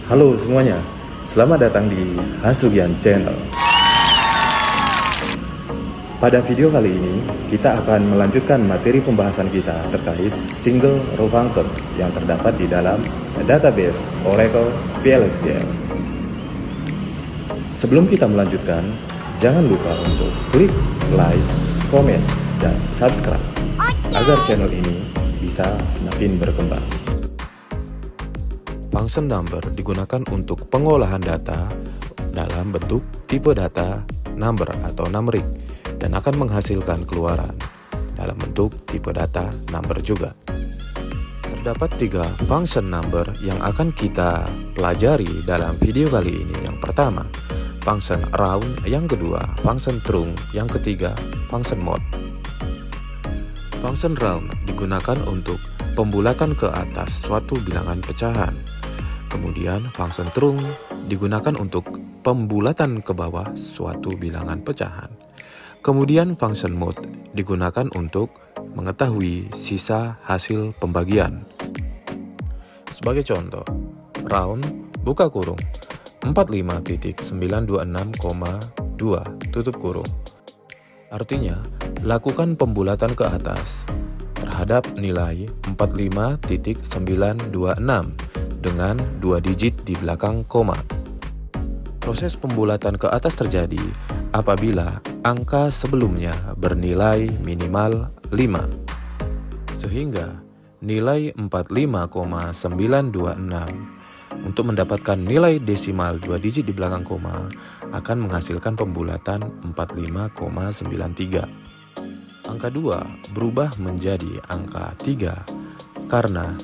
Halo semuanya, selamat datang di Hasugian Channel. Pada video kali ini, kita akan melanjutkan materi pembahasan kita terkait single row function yang terdapat di dalam database Oracle PLSQL. Sebelum kita melanjutkan, jangan lupa untuk klik like, komen, dan subscribe agar channel ini bisa semakin berkembang. Function number digunakan untuk pengolahan data dalam bentuk tipe data number atau numeric dan akan menghasilkan keluaran dalam bentuk tipe data number juga. Terdapat 3 function number yang akan kita pelajari dalam video kali ini. Yang pertama, function round, yang kedua, function trunc, yang ketiga, function mode. Function round digunakan untuk pembulatan ke atas suatu bilangan pecahan. Kemudian function trunc digunakan untuk pembulatan ke bawah suatu bilangan pecahan. Kemudian function mode digunakan untuk mengetahui sisa hasil pembagian. Sebagai contoh, round buka kurung 45.926,2 tutup kurung. Artinya, lakukan pembulatan ke atas terhadap nilai 45.926 dengan 2 digit di belakang koma. Proses pembulatan ke atas terjadi apabila angka sebelumnya bernilai minimal 5. Sehingga nilai 45,926 untuk mendapatkan nilai desimal 2 digit di belakang koma akan menghasilkan pembulatan 45,93. Angka 2 berubah menjadi angka 3 karena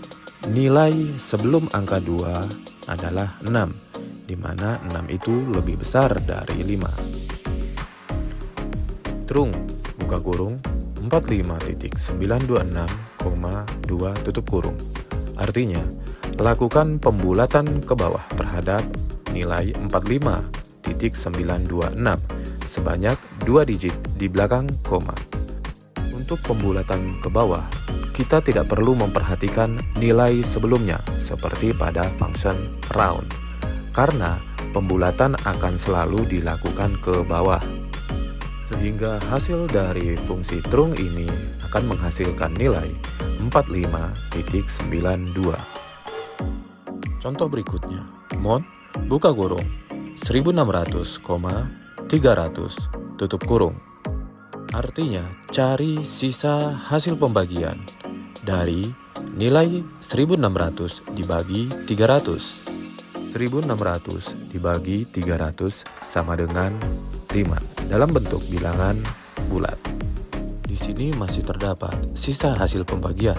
nilai sebelum angka 2 adalah 6, di mana 6 itu lebih besar dari 5. Trunc buka kurung 45.926,2 tutup kurung. Artinya, lakukan pembulatan ke bawah terhadap nilai 45.926 sebanyak 2 digit di belakang koma. Untuk pembulatan ke bawah, kita tidak perlu memperhatikan nilai sebelumnya seperti pada function round, karena pembulatan akan selalu dilakukan ke bawah. Sehingga hasil dari fungsi trunc ini akan menghasilkan nilai 45.92. Contoh berikutnya, mode buka kurung 1600,300 tutup kurung. Artinya, cari sisa hasil pembagian dari nilai 1600 dibagi 300. 1600 dibagi 300 sama dengan 5 dalam bentuk bilangan bulat. Di sini masih terdapat sisa hasil pembagian,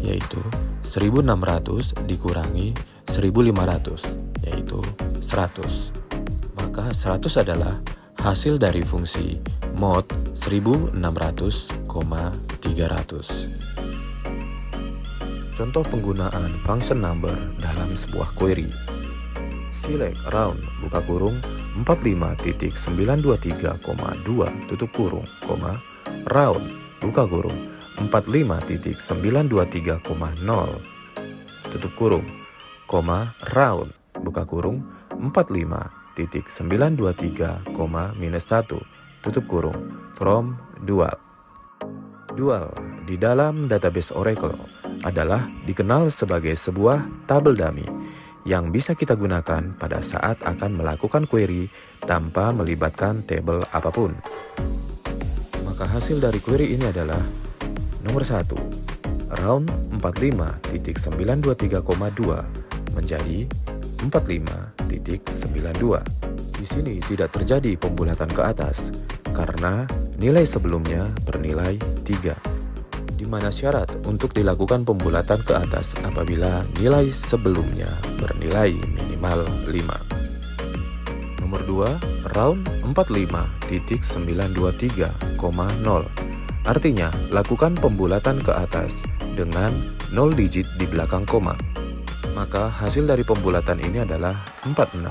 yaitu 1600 dikurangi 1500, yaitu 100. Maka 100 adalah hasil dari fungsi mode 1600,300. Contoh penggunaan function number dalam sebuah query. Select round buka kurung 45.923,2 tutup kurung, round buka kurung 45.923,0 tutup kurung, round buka kurung 45.923,-1 tutup kurung from dual. Dual di dalam database Oracle adalah dikenal sebagai sebuah tabel dummy yang bisa kita gunakan pada saat akan melakukan query tanpa melibatkan tabel apapun. Maka hasil dari query ini adalah nomor 1, round 45.923,2 menjadi 45.92. Di sini tidak terjadi pembulatan ke atas karena nilai sebelumnya bernilai 3. Di mana syarat untuk dilakukan pembulatan ke atas apabila nilai sebelumnya bernilai minimal 5. Nomor 2, round 45.923,0. Artinya, lakukan pembulatan ke atas dengan 0 digit di belakang koma. Maka hasil dari pembulatan ini adalah 46.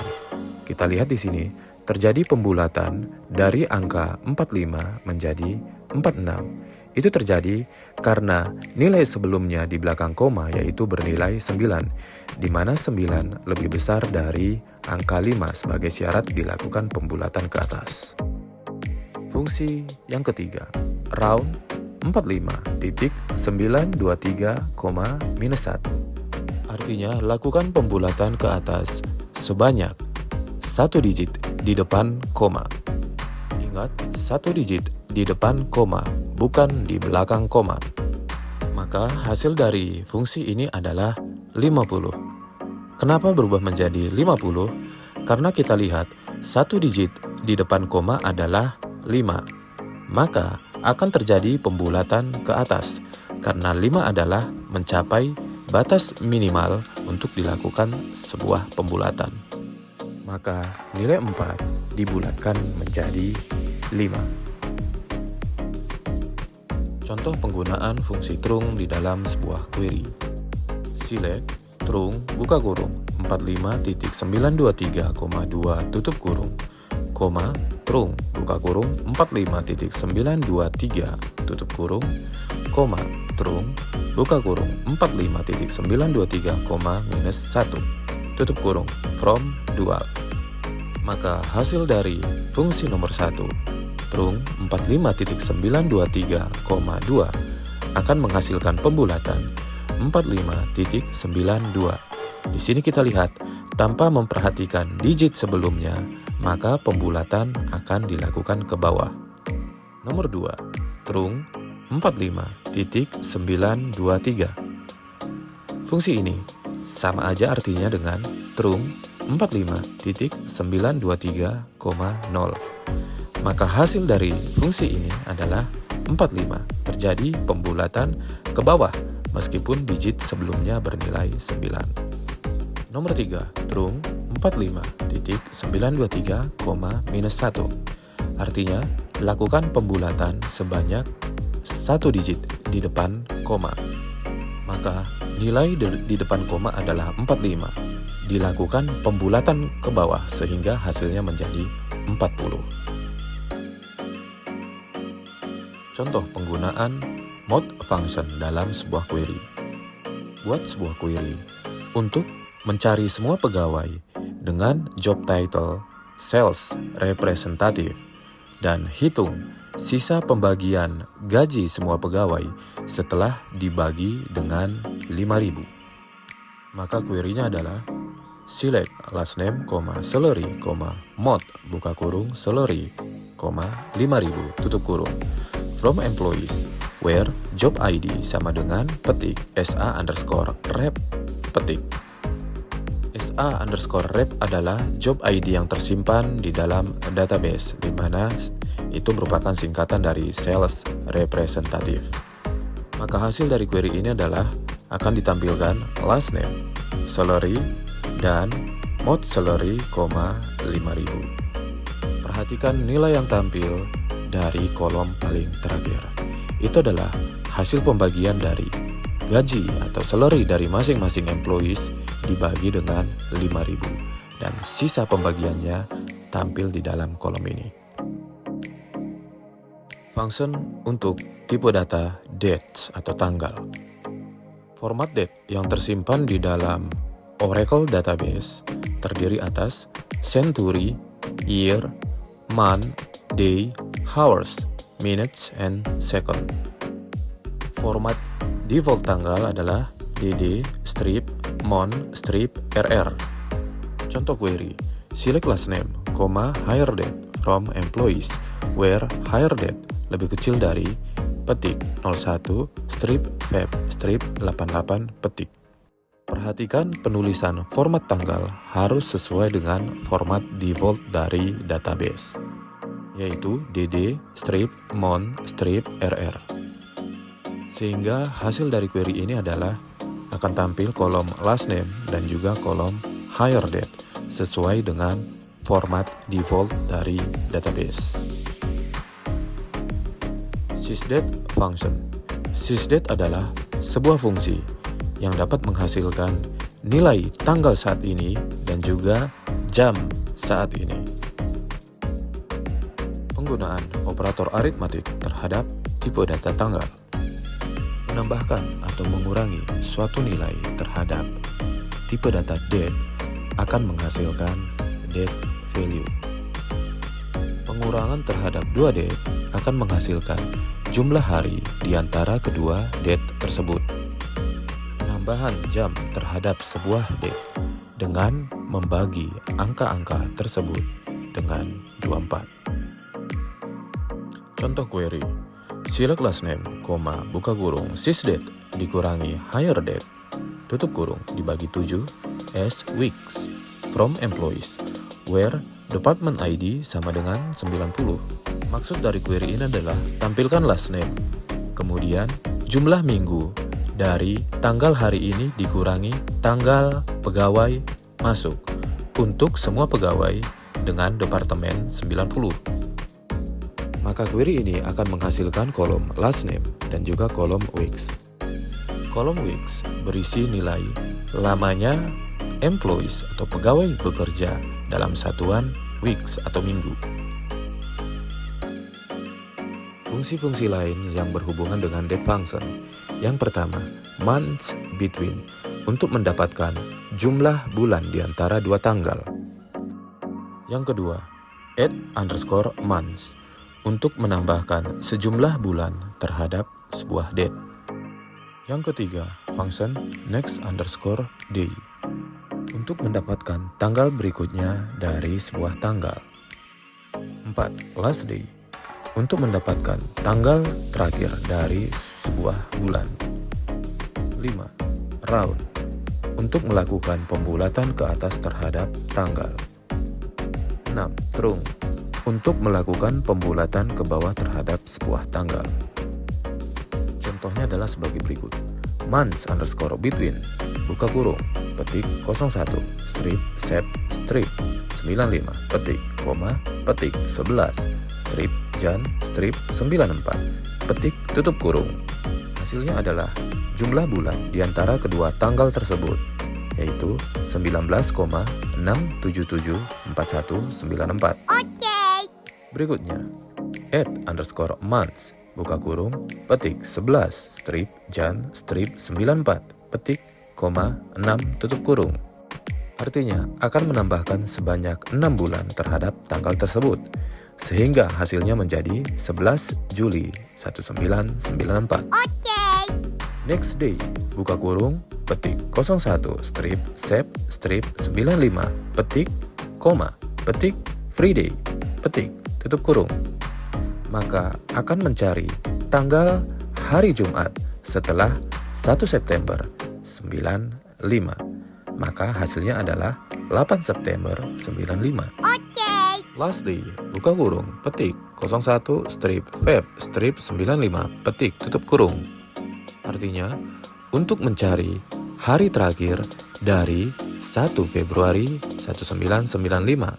Kita lihat di sini, terjadi pembulatan dari angka 45 menjadi 46, Itu terjadi karena nilai sebelumnya di belakang koma yaitu bernilai 9, di mana 9 lebih besar dari angka 5 sebagai syarat dilakukan pembulatan ke atas. Fungsi yang ketiga, round 45.923, artinya lakukan pembulatan ke atas sebanyak 1 digit di depan koma. Ingat, 1 digit di depan koma, bukan di belakang koma. Maka hasil dari fungsi ini adalah 50. Kenapa berubah menjadi 50? Karena kita lihat 1 digit di depan koma adalah 5. Maka akan terjadi pembulatan ke atas, karena 5 adalah mencapai batas minimal untuk dilakukan sebuah pembulatan. Maka nilai 4 dibulatkan menjadi 5. Contoh penggunaan fungsi trung di dalam sebuah query. Select trung buka kurung 45.923,2 tutup kurung, koma trung buka kurung 45.923 tutup kurung, koma trung buka kurung 45.923, -1 tutup kurung from dual. Maka hasil dari fungsi nomor 1, trung 45.923,2 akan menghasilkan pembulatan 45.92. Di sini kita lihat, tanpa memperhatikan digit sebelumnya, maka pembulatan akan dilakukan ke bawah. Nomor 2, trung 45.923. Fungsi ini sama aja artinya dengan trung 45.923,0. Maka hasil dari fungsi ini adalah 45. Terjadi pembulatan ke bawah meskipun digit sebelumnya bernilai 9. Nomor 3, trung 45.923,-1. Artinya, lakukan pembulatan sebanyak 1 digit di depan koma. Maka nilai di depan koma adalah 45. Dilakukan pembulatan ke bawah sehingga hasilnya menjadi 40. Contoh penggunaan mode function dalam sebuah query. Buat sebuah query untuk mencari semua pegawai dengan job title sales representative dan hitung sisa pembagian gaji semua pegawai setelah dibagi dengan 5.000. Maka query-nya adalah select last name, salary, mode buka kurung salary, 5.000 tutup kurung from employees where job ID sama dengan petik SA_rep petik. SA_rep adalah job ID yang tersimpan di dalam database, di mana itu merupakan singkatan dari sales representative. Maka hasil dari query ini adalah akan ditampilkan last name, salary, dan mode salary, 5.000. Perhatikan nilai yang tampil dari kolom paling terakhir. Itu adalah hasil pembagian dari gaji atau salary dari masing-masing employees dibagi dengan 5.000 dan sisa pembagiannya tampil di dalam kolom ini. Function untuk tipe data date atau tanggal. Format date yang tersimpan di dalam Oracle database terdiri atas century, year, month, day, hours, minutes, and second. Format default tanggal adalah dd strip mon strip rr. Contoh query, select last name, hire date from employees where hire date lebih kecil dari petik 01 strip feb strip 88 petik. Perhatikan penulisan format tanggal harus sesuai dengan format default dari database, yaitu dd strip mon strip rr. Sehingga hasil dari query ini adalah akan tampil kolom last name dan juga kolom hire date sesuai dengan format default dari database. Sysdate function. Sysdate adalah sebuah fungsi yang dapat menghasilkan nilai tanggal saat ini dan juga jam saat ini. Penggunaan operator aritmatik terhadap tipe data tanggal. Menambahkan atau mengurangi suatu nilai terhadap tipe data date akan menghasilkan date value. Pengurangan terhadap dua date akan menghasilkan jumlah hari di antara kedua date tersebut. Penambahan jam terhadap sebuah date dengan membagi angka-angka tersebut dengan 24. Contoh query, select last name, buka kurung, sysdate dikurangi hire date, tutup kurung dibagi 7 as weeks from employees, where department ID sama dengan 90. Maksud dari query ini adalah tampilkan last name, kemudian jumlah minggu dari tanggal hari ini dikurangi tanggal pegawai masuk untuk semua pegawai dengan departemen 90. Maka query ini akan menghasilkan kolom last name dan juga kolom weeks. Kolom weeks berisi nilai lamanya employees atau pegawai bekerja dalam satuan weeks atau minggu. Fungsi-fungsi lain yang berhubungan dengan date function. Yang pertama, months between untuk mendapatkan jumlah bulan di antara dua tanggal. Yang kedua, add_months untuk menambahkan sejumlah bulan terhadap sebuah date. Yang ketiga, function next_day untuk mendapatkan tanggal berikutnya dari sebuah tanggal. 4. Last day untuk mendapatkan tanggal terakhir dari sebuah bulan. 5. Round untuk melakukan pembulatan ke atas terhadap tanggal. 6. Trunk untuk melakukan pembulatan ke bawah terhadap sebuah tanggal. Contohnya adalah sebagai berikut. months_between, buka kurung, petik 01, strip, sep, strip, 95, petik, koma, petik, 11, strip, jan, strip, 94, petik, tutup kurung. Hasilnya adalah jumlah bulan di antara kedua tanggal tersebut, yaitu 19,6774194. Berikutnya, add_months, buka kurung, petik 11, strip, jan, strip, 94, petik, koma, 6, tutup kurung. Artinya, akan menambahkan sebanyak 6 bulan terhadap tanggal tersebut, sehingga hasilnya menjadi 11 Juli 1994. Next day, buka kurung, petik 01, strip, sep, strip, 95, petik, koma, petik, free day, petik, tutup kurung. Maka akan mencari tanggal hari Jumat setelah 1 September 95. Maka hasilnya adalah 8 September 95. Last day, buka kurung, petik 01, strip, Feb, strip, 95, petik, tutup kurung. Artinya, untuk mencari hari terakhir dari 1 Februari 1995,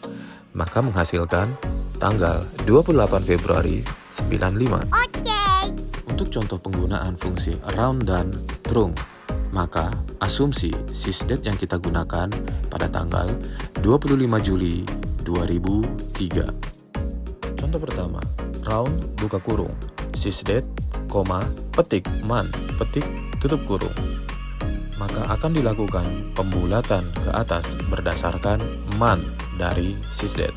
maka menghasilkan tanggal 28 Februari 95. Untuk contoh penggunaan fungsi round dan trunk, maka asumsi sysdate yang kita gunakan pada tanggal 25 Juli 2003. Contoh pertama, round buka kurung, sysdate, petik month, petik tutup kurung. Maka akan dilakukan pembulatan ke atas berdasarkan month dari sysdate.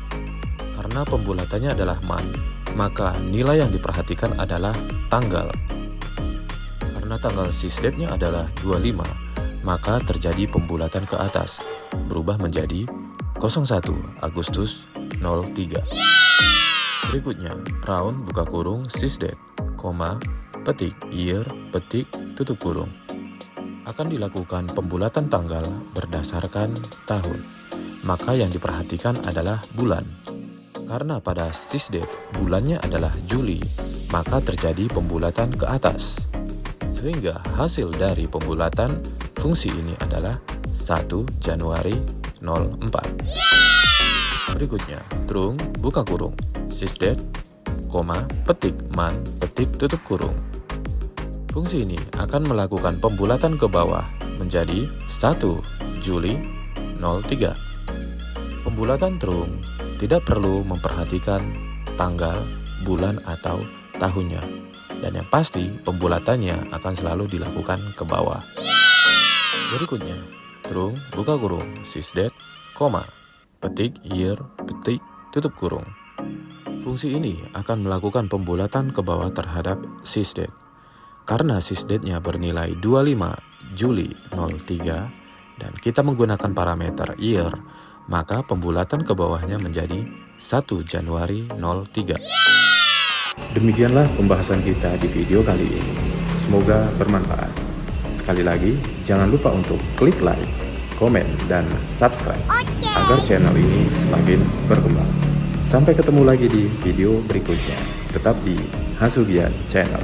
Karena pembulatannya adalah month, maka nilai yang diperhatikan adalah tanggal. Karena tanggal sysdate-nya adalah 25, maka terjadi pembulatan ke atas, berubah menjadi 01 Agustus 03. Berikutnya, round buka kurung sysdate, petik year, petik tutup kurung. Akan dilakukan pembulatan tanggal berdasarkan tahun, maka yang diperhatikan adalah bulan. Karena pada sysdate bulannya adalah Juli, maka terjadi pembulatan ke atas. Sehingga hasil dari pembulatan fungsi ini adalah 1 Januari 04. Berikutnya, trunk buka kurung, sysdate, petik month, petik tutup kurung. Fungsi ini akan melakukan pembulatan ke bawah menjadi 1 Juli 03. Pembulatan trunk tidak perlu memperhatikan tanggal, bulan, atau tahunnya. Dan yang pasti pembulatannya akan selalu dilakukan ke bawah. Berikutnya, terung, buka kurung, sysdet, koma, petik, year, petik, tutup kurung. Fungsi ini akan melakukan pembulatan ke bawah terhadap sysdet. Karena sysdetnya bernilai 25 Juli 03 dan kita menggunakan parameter year, maka pembulatan ke bawahnya menjadi 1 Januari 03. Demikianlah pembahasan kita di video kali ini. Semoga bermanfaat. Sekali lagi, jangan lupa untuk klik like, komen, dan subscribe agar channel ini semakin berkembang. Sampai ketemu lagi di video berikutnya. Tetap di Hasugian Channel.